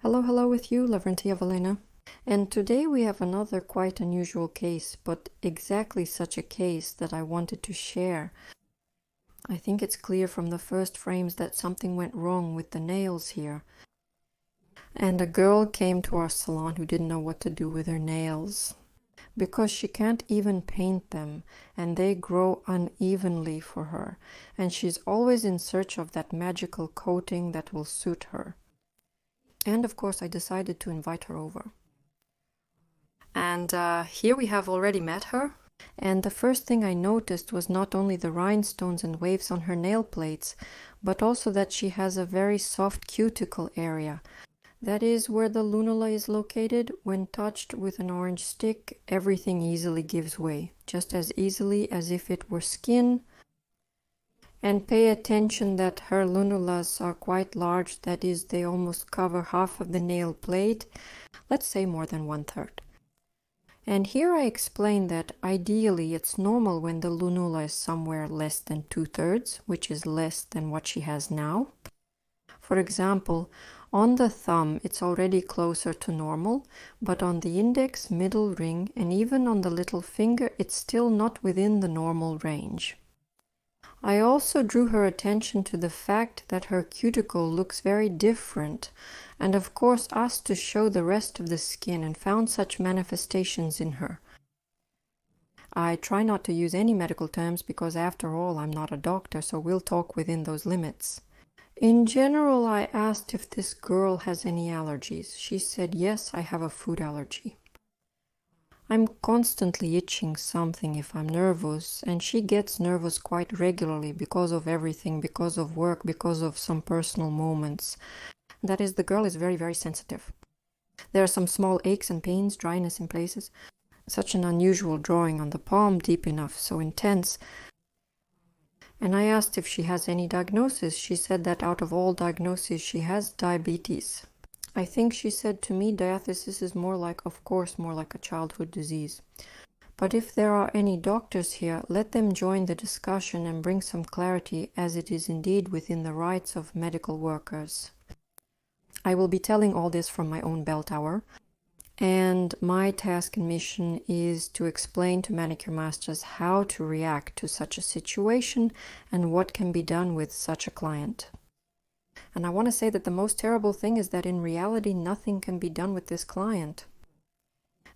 Hello with you, Lavrentia Valena. And today we have another quite unusual case, but exactly such a case that I wanted to share. I think it's clear from the first frames that something went wrong with the nails here. And a girl came to our salon who didn't know what to do with her nails, because she can't even paint them, and they grow unevenly for her, and she's always in search of that magical coating that will suit her. And of course I decided to invite her over. And here we have already met her, and the first thing I noticed was not only the rhinestones and waves on her nail plates, but also that she has a very soft cuticle area. That is where the lunula is located. When touched with an orange stick, everything easily gives way, just as easily as if it were skin. And pay attention that her lunulas are quite large, that is, they almost cover half of the nail plate, let's say more than 1/3. And here I explain that ideally it's normal when the lunula is somewhere less than 2/3, which is less than what she has now. For example, on the thumb it's already closer to normal, but on the index, middle ring, and even on the little finger it's still not within the normal range. I also drew her attention to the fact that her cuticle looks very different, and of course asked to show the rest of the skin, and found such manifestations in her. I try not to use any medical terms because after all I'm not a doctor, so we'll talk within those limits. In general, I asked if this girl has any allergies. She said, yes, I have a food allergy. I'm constantly itching something if I'm nervous, and she gets nervous quite regularly because of everything, because of work, because of some personal moments. That is, the girl is very sensitive. There are some small aches and pains, dryness in places. Such an unusual drawing on the palm, deep enough, so intense. And I asked if she has any diagnosis. She said that out of all diagnoses she has diabetes. I think she said to me diathesis is more like a childhood disease. But if there are any doctors here, let them join the discussion and bring some clarity, as it is indeed within the rights of medical workers. I will be telling all this from my own bell tower, and my task and mission is to explain to manicure masters how to react to such a situation and what can be done with such a client. And I want to say that the most terrible thing is that in reality nothing can be done with this client.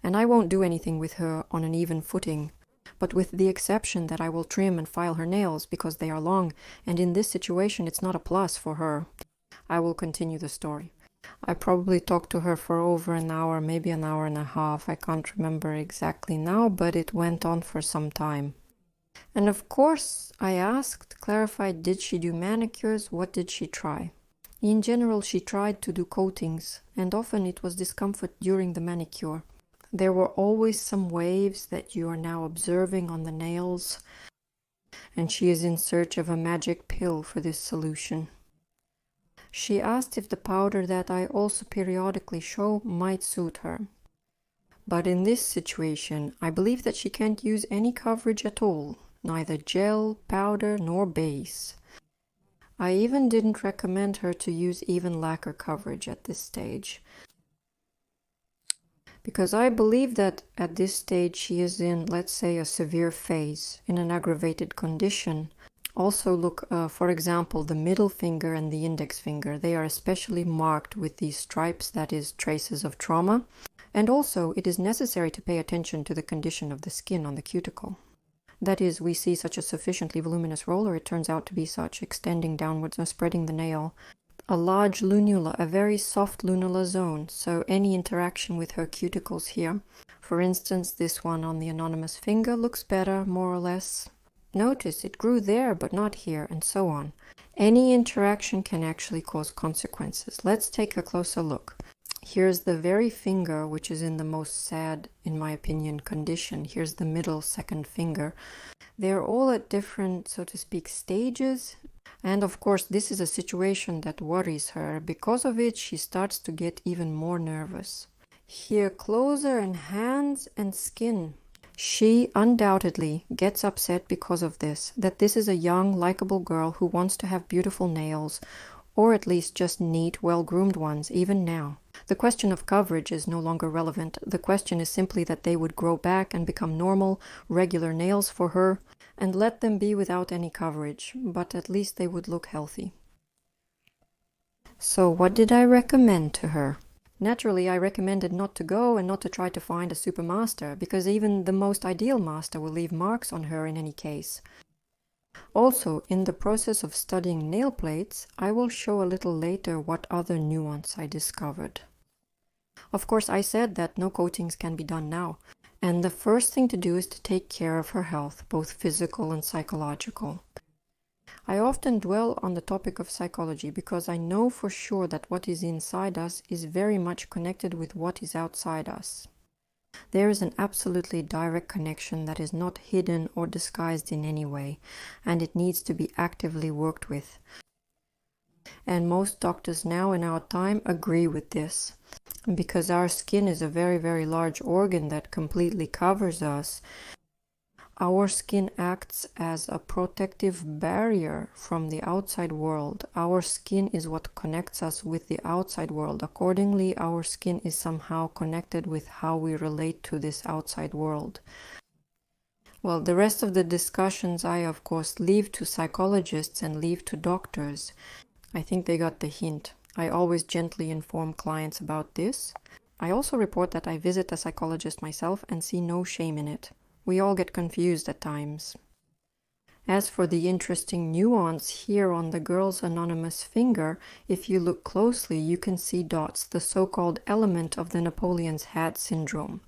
And I won't do anything with her on an even footing, but with the exception that I will trim and file her nails because they are long, and in this situation it's not a plus for her. I will continue the story. I probably talked to her for over an hour, maybe an hour and a half. I can't remember exactly now, but it went on for some time. And of course, I asked, clarified, did she do manicures? What did she try? In general, she tried to do coatings, and often it was discomfort during the manicure. There were always some waves that you are now observing on the nails, and she is in search of a magic pill for this solution. She asked if the powder that I also periodically show might suit her. But in this situation, I believe that she can't use any coverage at all, neither gel, powder, nor base. I even didn't recommend her to use even lacquer coverage at this stage, because I believe that at this stage she is in, let's say, a severe phase, in an aggravated condition. Also look, for example, the middle finger and the index finger. They are especially marked with these stripes, that is, traces of trauma. And also, it is necessary to pay attention to the condition of the skin on the cuticle. That is, we see such a sufficiently voluminous roller, it turns out to be such, extending downwards and spreading the nail. A large lunula, a very soft lunula zone, so any interaction with her cuticles here. For instance, this one on the anonymous finger looks better, more or less. Notice it grew there but not here, and so on. Any interaction can actually cause consequences. Let's take a closer look. Here's the very finger which is in the most sad, in my opinion, condition. Here's the middle second finger. They're all at different, so to speak, stages. And of course this is a situation that worries her. Because of it, she starts to get even more nervous. Here closer in hands and skin. She undoubtedly gets upset because of this, that this is a young, likable girl who wants to have beautiful nails, or at least just neat, well-groomed ones, even now. The question of coverage is no longer relevant. The question is simply that they would grow back and become normal, regular nails for her, and let them be without any coverage, but at least they would look healthy. So what did I recommend to her? Naturally, I recommended not to go and not to try to find a super master, because even the most ideal master will leave marks on her in any case. Also, in the process of studying nail plates, I will show a little later what other nuance I discovered. Of course, I said that no coatings can be done now, and the first thing to do is to take care of her health, both physical and psychological. I often dwell on the topic of psychology because I know for sure that what is inside us is very much connected with what is outside us. There is an absolutely direct connection that is not hidden or disguised in any way, and it needs to be actively worked with. And most doctors now in our time agree with this. Because our skin is a very, very large organ that completely covers us, our skin acts as a protective barrier from the outside world. Our skin is what connects us with the outside world. Accordingly, our skin is somehow connected with how we relate to this outside world. Well, the rest of the discussions I, of course, leave to psychologists and leave to doctors. I think they got the hint. I always gently inform clients about this. I also report that I visit a psychologist myself and see no shame in it. We all get confused at times. As for the interesting nuance here on the girl's anonymous finger, if you look closely, you can see dots, the so-called element of the Napoleon's hat syndrome.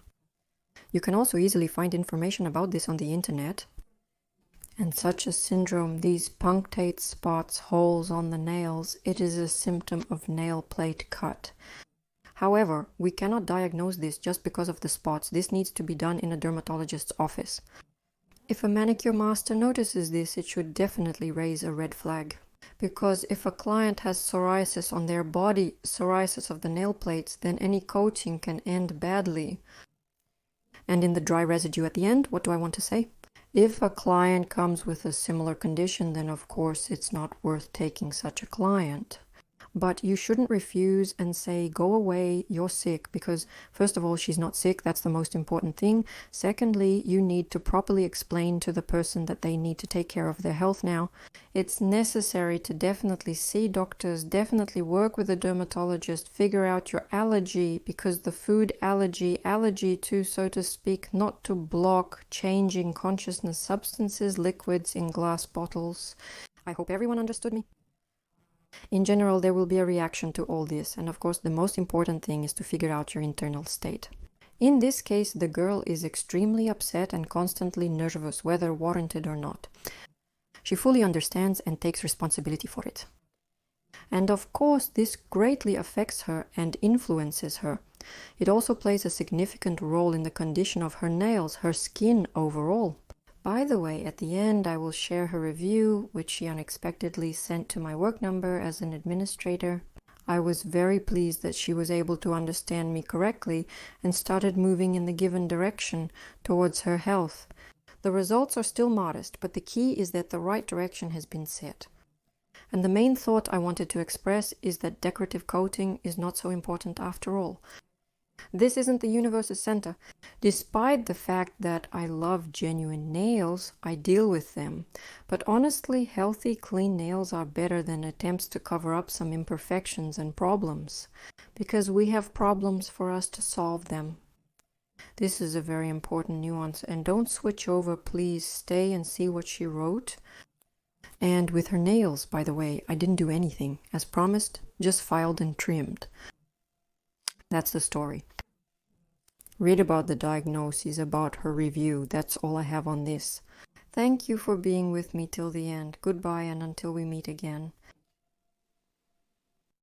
You can also easily find information about this on the internet. And such a syndrome, these punctate spots, holes on the nails, it is a symptom of nail plate cut. However, we cannot diagnose this just because of the spots. This needs to be done in a dermatologist's office. If a manicure master notices this, it should definitely raise a red flag. Because if a client has psoriasis on their body, psoriasis of the nail plates, then any coating can end badly. And in the dry residue at the end, what do I want to say? If a client comes with a similar condition, then of course it's not worth taking such a client. But you shouldn't refuse and say, go away, you're sick, because first of all, she's not sick, that's the most important thing. Secondly, you need to properly explain to the person that they need to take care of their health now. It's necessary to definitely see doctors, definitely work with a dermatologist, figure out your allergy, because the food allergy to, so to speak, not to block changing consciousness substances, liquids in glass bottles. I hope everyone understood me. In general, there will be a reaction to all this, and of course the most important thing is to figure out your internal state. In this case, the girl is extremely upset and constantly nervous, whether warranted or not. She fully understands and takes responsibility for it. And of course, this greatly affects her and influences her. It also plays a significant role in the condition of her nails, her skin overall. By the way, at the end I will share her review, which she unexpectedly sent to my work number as an administrator. I was very pleased that she was able to understand me correctly and started moving in the given direction towards her health. The results are still modest, but the key is that the right direction has been set. And the main thought I wanted to express is that decorative coating is not so important after all. This isn't the universe's center. Despite the fact that I love genuine nails, I deal with them. But honestly, healthy, clean nails are better than attempts to cover up some imperfections and problems, because we have problems for us to solve them. This is a very important nuance, and don't switch over, please. Stay and see what she wrote. And with her nails, by the way, I didn't do anything. As promised, just filed and trimmed. That's the story. Read about the diagnosis, about her review. That's all I have on this. Thank you for being with me till the end. Goodbye, and until we meet again.